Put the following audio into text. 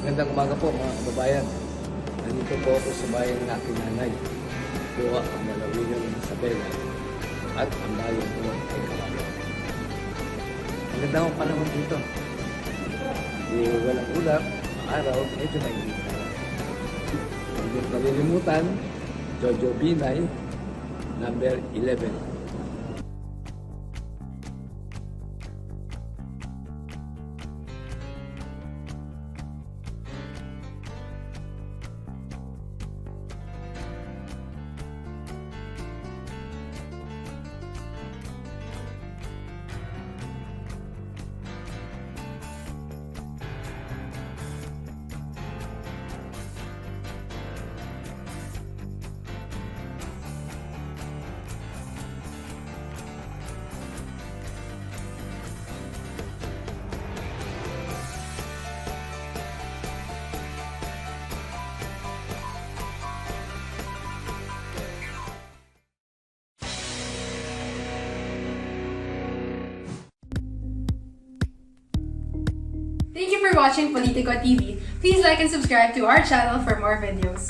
Magandang umaga po mga kababayan. Nandito po ako sa bayan ng aking nanay. Buwa ang Malawigan ng Isabela at ang bayan po ay Kawayan. Maganda ang panahon dito. Hindi walang ulap, araw, medyo mainit na. Huwag niyong kalilimutan, Jojo Binay, number 11. Thank you for watching Politico TV. Please like and subscribe to our channel for more videos.